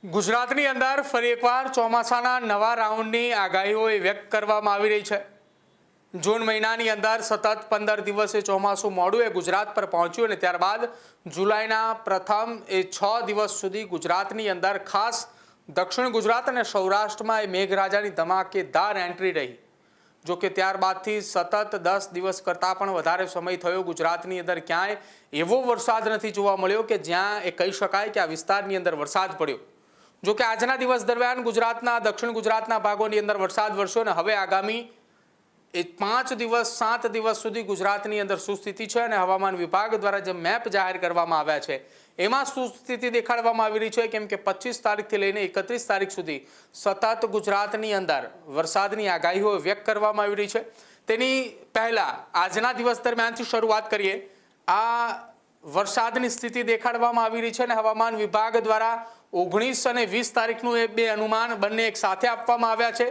ગુજરાતની અંદર ફરી એકવાર ચોમાસાના નવા રાઉન્ડની આગાહીઓ વ્યક્ત કરવામાં આવી રહી છે। જૂન મહિનાની અંદર સતત 15 દિવસે ચોમાસું મોડું ગુજરાત પર પહોંચ્યું અને ત્યારબાદ જુલાઈના પ્રથમ 6 દિવસ સુધી ગુજરાતની અંદર ખાસ દક્ષિણ ગુજરાત અને સૌરાષ્ટ્રમાં મેઘરાજાની ધમાકેદાર એન્ટ્રી રહી। જો કે ત્યારબાદથી સતત 10 દિવસ કરતાં પણ વધારે સમય થયો ગુજરાતની અંદર ક્યાંય એવો વરસાદ નથી જોવા મળ્યો કે જ્યાં એ કહી શકાય કે આ વિસ્તારની અંદર વરસાદ પડ્યો। જો કે આજના દિવસ દરમિયાન ગુજરાતના દક્ષિણ ગુજરાતના ભાગોની અંદર વરસાદ વરસ્યો અને હવે આગામી 5 દિવસ 7 દિવસ સુધી ગુજરાતની અંદર શું સ્થિતિ છે અને હવામાન વિભાગ દ્વારા જે મેપ જાહેર કરવામાં આવ્યા છે એમાં શું સ્થિતિ દેખાડવામાં આવી રહી છે, કેમ કે 25 તારીખથી લઈને 31 તારીખ સુધી સતત ગુજરાતની અંદર વરસાદની આગાહીઓ વ્યક્ત કરવામાં આવી રહી છે। તેની પહેલા આજના દિવસ દરમિયાનથી શરૂઆત કરીએ। આ વરસાદની સ્થિતિ દેખાડવામાં આવી રહી છે અને હવામાન વિભાગ દ્વારા 19 અને 20 તારીખનું એ બે અનુમાન બંને એક સાથે આપવામાં આવ્યા છે।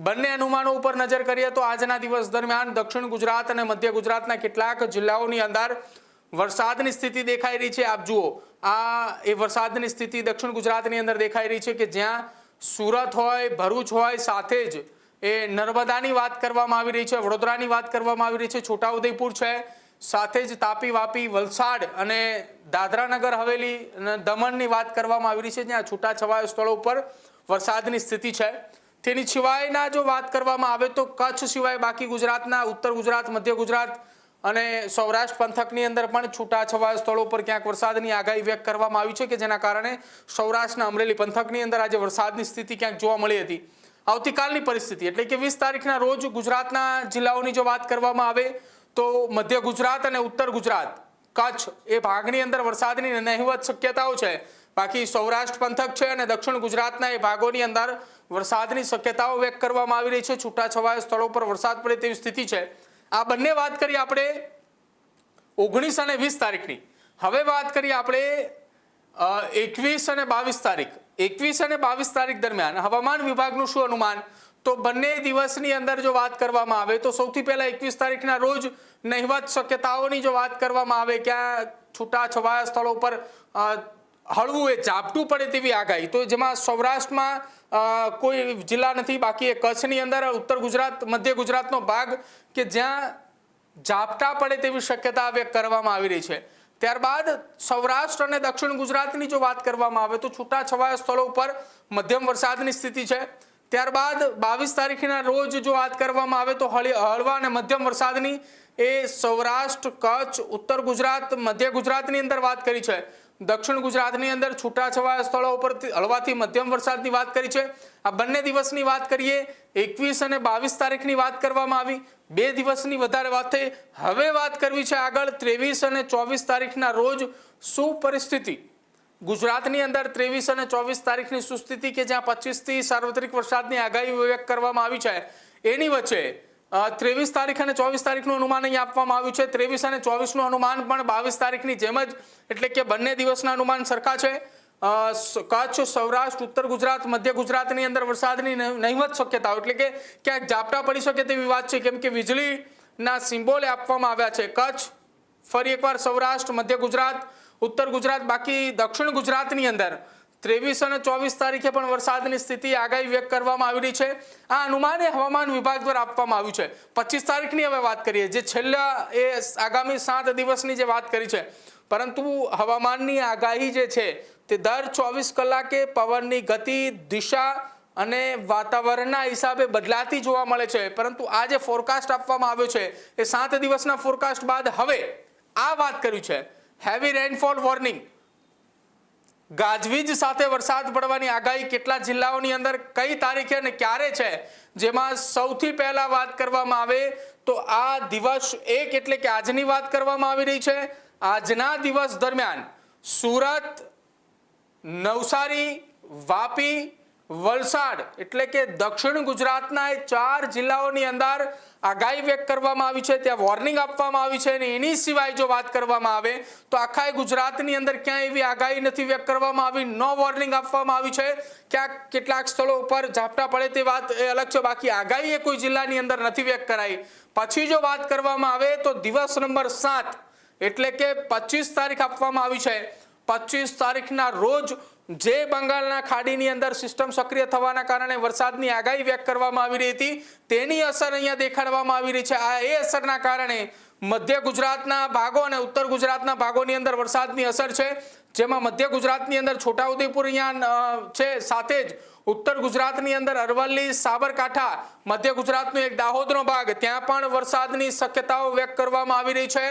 બંને અનુમાનો ઉપર નજર કરીએ તો આજના દિવસ દરમિયાન દક્ષિણ ગુજરાત અને મધ્ય ગુજરાતના કેટલાક જિલ્લાઓની અંદર વરસાદની સ્થિતિ દેખાઈ રહી છે। આપ જુઓ, આ એ વરસાદની સ્થિતિ દક્ષિણ ગુજરાતની અંદર દેખાઈ રહી છે કે જ્યાં સુરત હોય, ભરૂચ હોય, સાથે જ એ નર્મદાની વાત કરવામાં આવી રહી છે, વડોદરાની વાત કરવામાં આવી રહી છે, છોટાઉદેપુર છે, સાથે જ તાપી, વાપી, વલસાડ અને દાદરાનગર હવેલી અને દમણની વાત કરવામાં આવી રહી છે, જ્યાં છૂટાછવાયા સ્થળો પર વરસાદની સ્થિતિ છે। તેની સિવાયના જો વાત કરવામાં આવે તો કચ્છ સિવાય બાકી ગુજરાતના ઉત્તર ગુજરાત, મધ્ય ગુજરાત અને સૌરાષ્ટ્ર પંથકની અંદર પણ છૂટાછવાયા સ્થળો પર ક્યાંક વરસાદની આગાહી વ્યક્ત કરવામાં આવી છે કે જેના કારણે સૌરાષ્ટ્રના અમરેલી પંથકની અંદર આજે વરસાદની સ્થિતિ ક્યાંક જોવા મળી હતી। આવતીકાલની પરિસ્થિતિ એટલે કે 20 તારીખના રોજ ગુજરાતના જિલ્લાઓની જો વાત કરવામાં આવે તો મધ્ય ગુજરાત અને ઉત્તર ગુજરાત, કચ્છ એ ભાગની અંદર વરસાદની નહિવત શક્યતાઓ છે। બાકી સૌરાષ્ટ્ર પંથક છે અને દક્ષિણ ગુજરાતના એ ભાગોની અંદર વરસાદની શક્યતાઓ વ્યક્ત કરવામાં આવી રહી છે। છૂટાછવાયા સ્થળો પર વરસાદ પડે તેવી સ્થિતિ છે। આ બંને વાત કરીએ આપણે 19 અને 20 તારીખની। હવે વાત કરીએ આપણે 21 અને 22 તારીખ। 21 અને 22 તારીખ દરમિયાન હવામાન વિભાગનું શું અનુમાન, તો બંને દિવસની અંદર જો વાત કરવામાં આવે તો સૌથી પહેલા 21 તારીખના રોજ નહિવત શક્યતાઓની જો વાત કરવામાં આવે ક્યાં છૂટાછવાયા સ્થળો પર હળવું એ ઝાપટું પડે તેવી આગાહી, તો જેમાં સૌરાષ્ટ્રમાં કોઈ જિલ્લા નથી, બાકી એ કચ્છની અંદર ઉત્તર ગુજરાત, મધ્ય ગુજરાતનો ભાગ કે જ્યાં ઝાપટા પડે તેવી શક્યતા વ્યક્ત કરવામાં આવી રહી છે। ત્યારબાદ સૌરાષ્ટ્ર અને દક્ષિણ ગુજરાતની જો વાત કરવામાં આવે તો છૂટાછવાયા સ્થળો પર મધ્યમ વરસાદની સ્થિતિ છે। ત્યારબાદ 22 તારીખના રોજ જો વાત કરવામાં આવે તો હળવા અને મધ્યમ વરસાદની એ સૌરાષ્ટ્ર, કચ્છ, ઉત્તર ગુજરાત, મધ્ય ગુજરાતની અંદર વાત કરી છે। દક્ષિણ ગુજરાતની અંદર છૂટાછવાયા સ્થળો ઉપર હળવાથી મધ્યમ વરસાદની વાત કરી છે। આ બંને દિવસની વાત કરીએ, 21 અને 22 તારીખની વાત કરવામાં આવી, 2 દિવસની વધારે વાત થઈ। હવે વાત કરવી છે આગળ 23 અને 24 તારીખના રોજ શું પરિસ્થિતિ ગુજરાતની અંદર 23 અને 24 તારીખની શું સ્થિતિ કે જ્યાં 25થી સાર્વત્રિક વરસાદની આગાહી વ્યક્ત કરવામાં આવી છે। એની વચ્ચે 23 તારીખ અને 24 તારીખનું અનુમાન અહીં આપવામાં આવ્યું છે। 23 અને 24નું અનુમાન પણ 22 તારીખની જેમ જ એટલે કે બંને દિવસના અનુમાન સરખા છે। કચ્છ, સૌરાષ્ટ્ર, ઉત્તર ગુજરાત, મધ્ય ગુજરાતની અંદર વરસાદની નહિવત શક્યતાઓ એટલે કે ક્યાંક ઝાપટા પડી શકે તેવી વાત છે, કેમ કે વીજળીના સિમ્બોલે આપવામાં આવ્યા છે। કચ્છ, ફરી એકવાર સૌરાષ્ટ્ર, મધ્ય ગુજરાત, ઉત્તર ગુજરાત, બાકી દક્ષિણ ગુજરાતની અંદર 23 અને 24 તારીખે પણ વરસાદની સ્થિતિ આગાહી વ્યક્ત કરવામાં આવી રહી છે। આ અનુમાન એ હવામાન વિભાગ દ્વારા આપવામાં આવ્યું છે। 25 તારીખની હવે વાત કરીએ, જે છેલ્લા એ આગામી 7 દિવસની જે વાત કરી છે, પરંતુ હવામાનની આગાહી જે છે તે દર 24 કલાકે પવનની ગતિ, દિશા અને વાતાવરણના હિસાબે બદલાતી જોવા મળે છે। પરંતુ આ જે ફોરકાસ્ટ આપવામાં આવ્યો છે એ 7 દિવસના ફોરકાસ્ટ બાદ હવે આ વાત કર્યું છે હેવી રેનફોલ વોર્નિંગ, ગાજવીજ સાથે વરસાદ પડવાની આગાહી કેટલા જિલ્લાઓની અંદર કઈ તારીખે અને ક્યારે છે, જેમાં સૌથી પહેલા વાત કરવામાં આવે તો આ દિવસ 1 એટલે કે આજની વાત કરવામાં આવી રહી છે। આજના દિવસ દરમિયાન સુરત, નવસારી, વાપી, વલસાડ એટલે કે દક્ષિણ ગુજરાતના 4 જિલ્લાઓની અંદર આગાહી વ્યક્ત કરવામાં આવી છે, ત્યાં વોર્નિંગ આપવામાં આવી છે। અને એની સિવાય જો વાત કરવામાં આવે તો આખા ગુજરાતની અંદર ક્યાંય એવી આગાહી નથી વ્યક્ત કરવામાં આવી, નો વોર્નિંગ આપવામાં આવી છે। ક્યાંક કેટલાક સ્થળો ઉપર ઝાપટા પડે તે વાત એ અલગ છે, બાકી આગાહી એ કોઈ જિલ્લાની અંદર નથી વ્યક્ત કરાઈ। પછી જો વાત કરવામાં આવે તો દિવસ નંબર 7 એટલે કે 25 તારીખ આપવામાં આવી છે। 25 તારીખના રોજ જે બંગાળના ખાડીની અંદર સિસ્ટમ સક્રિય થવાના કારણે વરસાદની આગાહી વ્યક્ત કરવામાં આવી રહી હતી તેની અસર અહીંયા દેખાડવામાં આવી રહી છે. એ અસરના કારણે મધ્ય ગુજરાતના ભાગો અને ઉત્તર ગુજરાતના ભાગોની અંદર વરસાદની અસર છે, જેમાં મધ્ય ગુજરાતની અંદર છોટાઉદેપુર અહીંયા છે, સાથે જ ઉત્તર ગુજરાતની અંદર અરવલ્લી, સાબરકાંઠા, મધ્ય ગુજરાતનો એક દાહોદનો ભાગ, ત્યાં પણ વરસાદની શક્યતાઓ વ્યક્ત કરવામાં આવી રહી છે.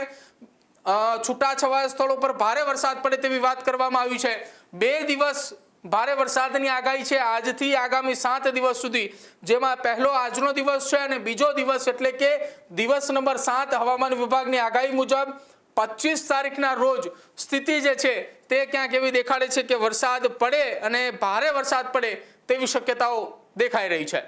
છૂટાછવાયા સ્થળો પર ભારે વરસાદ પડે તેવી વાત કરવામાં આવી છે. 2 દિવસ ભારે વરસાદની આગાહી છે, આજથી આગામી 7 દિવસ સુધી, જેમાં પહેલો આજનો દિવસ છે અને બીજો દિવસ એટલે કે દિવસ નંબર 7 હવામાન વિભાગની આગાહી મુજબ 25 તારીખના રોજ સ્થિતિ જે છે તે ક્યાંક એવી દેખાડે છે કે વરસાદ પડે અને ભારે વરસાદ પડે તેવી શક્યતાઓ દેખાઈ રહી છે.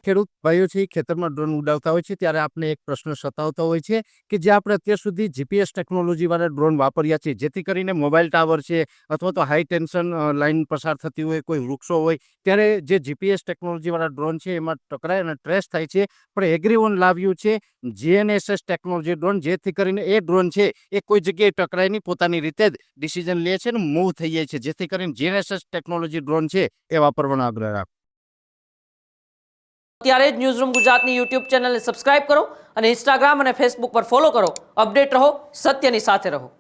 ખેડૂત ભાઈઓ છે ખેતરમાં ડ્રોન ઉડાવતા હોય છે ત્યારે આપણે એક પ્રશ્ન સતાવતો હોય છે કે જે આપણે અત્યાર સુધી જીપીએસ ટેકનોલોજી વાળા ડ્રોન વાપર્યા છે, જેથી કરીને મોબાઈલ ટાવર છે અથવા તો હાઈ ટેન્શન લાઈન પસાર થતી હોય, કોઈ વૃક્ષો હોય, ત્યારે જે જીપીએસ ટેકનોલોજી વાળા ડ્રોન છે એમાં ટકરાય અને ટ્રેસ થાય છે. પણ એગ્રીવન લાવ્યું છે જીએનએસએસ ટેકનોલોજી ડ્રોન, જેથી કરીને એ ડ્રોન છે એ કોઈ જગ્યાએ ટકરાય નહીં, પોતાની રીતે જ ડિસિઝન લે છે ને મૂવ થઈ જાય છે, જેથી કરીને જીએનએસએસ ટેકનોલોજી ડ્રોન છે એ વાપરવાનો આગ્રહ રાખો. ત્યારે જ ન્યૂઝરૂમ ગુજરાતની યુટ્યુબ ચેનલને સબસ્ક્રાઇબ કરો અને ઇન્સ્ટાગ્રામ અને ફેસબુક પર ફોલો કરો. અપડેટ રહો, સત્યની સાથે રહો.